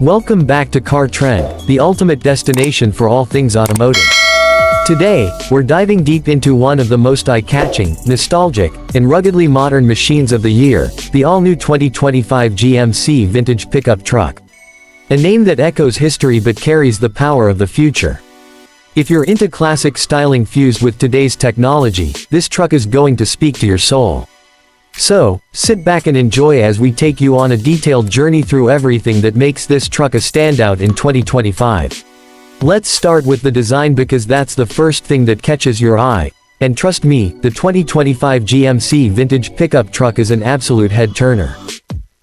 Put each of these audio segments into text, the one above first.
Welcome back to Car Trend, the ultimate destination for all things automotive. Today, we're diving deep into one of the most eye-catching, nostalgic, and ruggedly modern machines of the year, the all-new 2025 GMC Vintage Pickup Truck. A name that echoes history but carries the power of the future. If you're into classic styling fused with today's technology, this truck is going to speak to your soul. So, sit back and enjoy as we take you on a detailed journey through everything that makes this truck a standout in 2025. Let's start with the design because that's the first thing that catches your eye. And trust me, the 2025 GMC Vintage Pickup Truck is an absolute head-turner.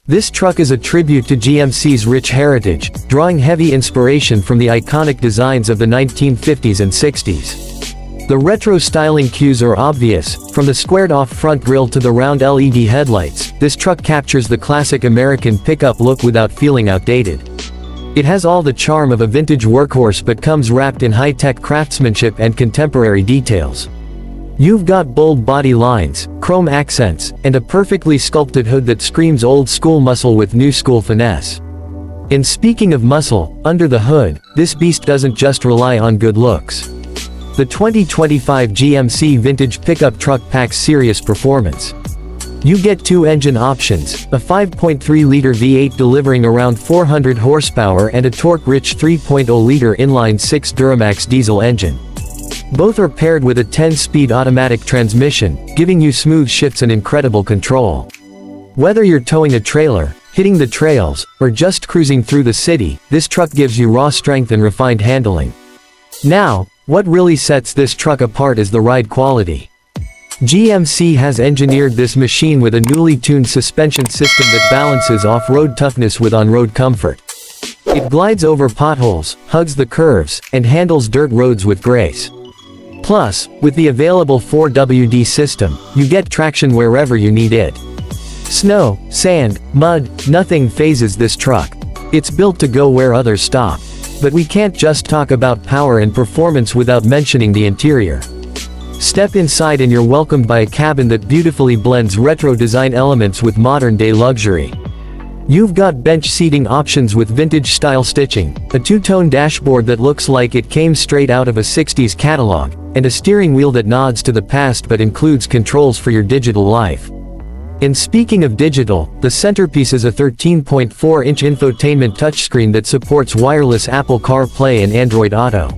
This truck is a tribute to GMC's rich heritage, drawing heavy inspiration from the iconic designs of the 1950s and 60s. The retro styling cues are obvious, from the squared-off front grille to the round LED headlights. This truck captures the classic American pickup look without feeling outdated. It has all the charm of a vintage workhorse but comes wrapped in high-tech craftsmanship and contemporary details. You've got bold body lines, chrome accents, and a perfectly sculpted hood that screams old-school muscle with new-school finesse. And speaking of muscle, under the hood, this beast doesn't just rely on good looks. The 2025 GMC Vintage Pickup Truck packs serious performance. You get two engine options, a 5.3-liter V8 delivering around 400 horsepower and a torque-rich 3.0-liter inline-6 Duramax diesel engine. Both are paired with a 10-speed automatic transmission, giving you smooth shifts and incredible control. Whether you're towing a trailer, hitting the trails, or just cruising through the city, this truck gives you raw strength and refined handling. Now, what really sets this truck apart is the ride quality. GMC has engineered this machine with a newly tuned suspension system that balances off-road toughness with on-road comfort. It glides over potholes, hugs the curves, and handles dirt roads with grace. Plus, with the available 4WD system, you get traction wherever you need it. Snow, sand, mud, nothing phases this truck. It's built to go where others stop. But we can't just talk about power and performance without mentioning the interior. Step inside and you're welcomed by a cabin that beautifully blends retro design elements with modern-day luxury. You've got bench seating options with vintage-style stitching, a two-tone dashboard that looks like it came straight out of a 60s catalog, and a steering wheel that nods to the past but includes controls for your digital life. And speaking of digital, the centerpiece is a 13.4-inch infotainment touchscreen that supports wireless Apple CarPlay and Android Auto.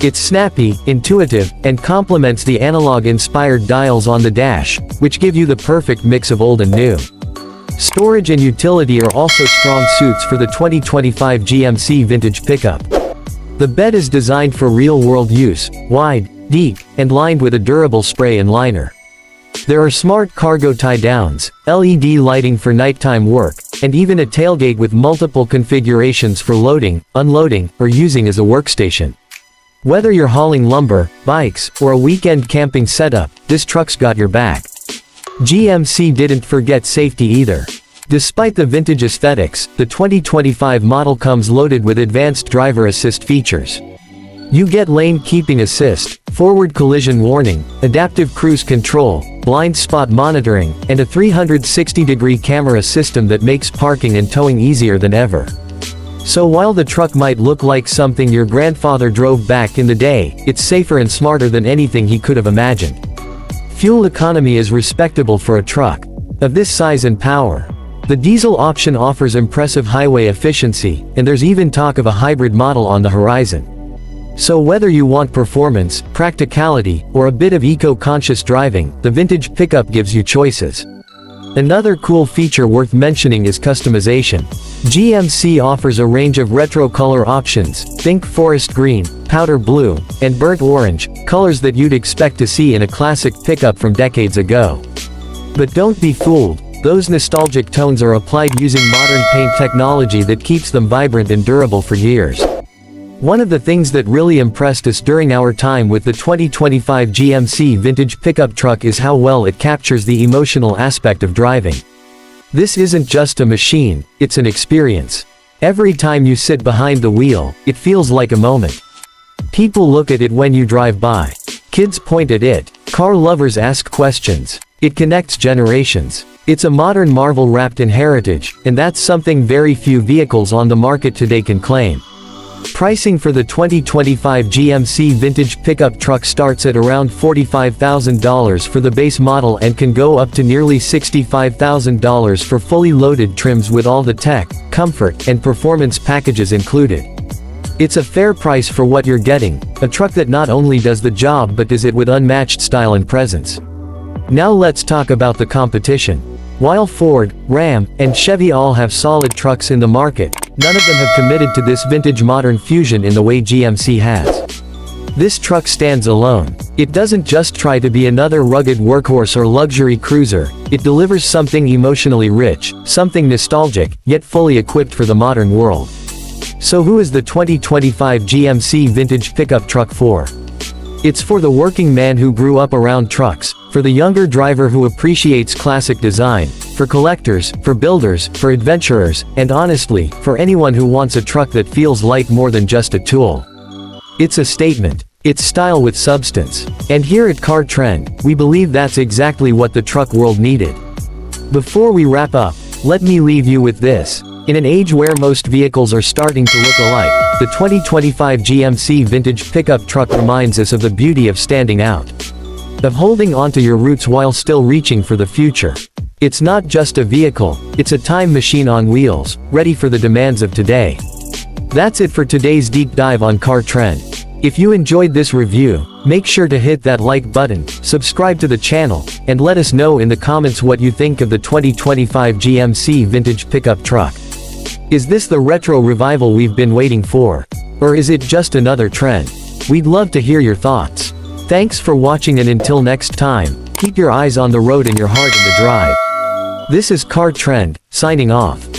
It's snappy, intuitive, and complements the analog-inspired dials on the dash, which give you the perfect mix of old and new. Storage and utility are also strong suits for the 2025 GMC Vintage Pickup. The bed is designed for real-world use, wide, deep, and lined with a durable spray and liner. There are smart cargo tie-downs, LED lighting for nighttime work, and even a tailgate with multiple configurations for loading, unloading, or using as a workstation. Whether you're hauling lumber, bikes, or a weekend camping setup, this truck's got your back. GMC didn't forget safety either. Despite the vintage aesthetics, the 2025 model comes loaded with advanced driver assist features. You get lane keeping assist, forward collision warning, adaptive cruise control, blind spot monitoring, and a 360-degree camera system that makes parking and towing easier than ever. So while the truck might look like something your grandfather drove back in the day, it's safer and smarter than anything he could have imagined. Fuel economy is respectable for a truck of this size and power. The diesel option offers impressive highway efficiency, and there's even talk of a hybrid model on the horizon. So whether you want performance, practicality, or a bit of eco-conscious driving, the Vintage Pickup gives you choices. Another cool feature worth mentioning is customization. GMC offers a range of retro color options, think forest green, powder blue, and burnt orange, colors that you'd expect to see in a classic pickup from decades ago. But don't be fooled, those nostalgic tones are applied using modern paint technology that keeps them vibrant and durable for years. One of the things that really impressed us during our time with the 2025 GMC Vintage Pickup Truck is how well it captures the emotional aspect of driving. This isn't just a machine, it's an experience. Every time you sit behind the wheel, it feels like a moment. People look at it when you drive by. Kids point at it, car lovers ask questions, It connects generations. It's a modern marvel wrapped in heritage, and that's something very few vehicles on the market today can claim. Pricing for the 2025 GMC Vintage Pickup Truck starts at around $45,000 for the base model and can go up to nearly $65,000 for fully loaded trims with all the tech, comfort, and performance packages included. It's a fair price for what you're getting, a truck that not only does the job but does it with unmatched style and presence. Now let's talk about the competition. While Ford, Ram, and Chevy all have solid trucks in the market, none of them have committed to this vintage modern fusion in the way GMC has. This truck stands alone. It doesn't just try to be another rugged workhorse or luxury cruiser, it delivers something emotionally rich, something nostalgic, yet fully equipped for the modern world. So who is the 2025 GMC Vintage Pickup Truck for? It's for the working man who grew up around trucks, for the younger driver who appreciates classic design, for collectors, for builders, for adventurers, and honestly, for anyone who wants a truck that feels like more than just a tool. It's a statement. It's style with substance. And here at Car Trend, we believe that's exactly what the truck world needed. Before we wrap up, let me leave you with this. In an age where most vehicles are starting to look alike, the 2025 GMC Vintage Pickup Truck reminds us of the beauty of standing out. Of holding onto your roots while still reaching for the future. It's not just a vehicle, it's a time machine on wheels, ready for the demands of today. That's it for today's deep dive on Car Trend. If you enjoyed this review, make sure to hit that like button, subscribe to the channel, and let us know in the comments what you think of the 2025 GMC Vintage Pickup Truck. Is this the retro revival we've been waiting for? Or is it just another trend? We'd love to hear your thoughts. Thanks for watching, and until next time, keep your eyes on the road and your heart in the drive. This is Car Trend, signing off.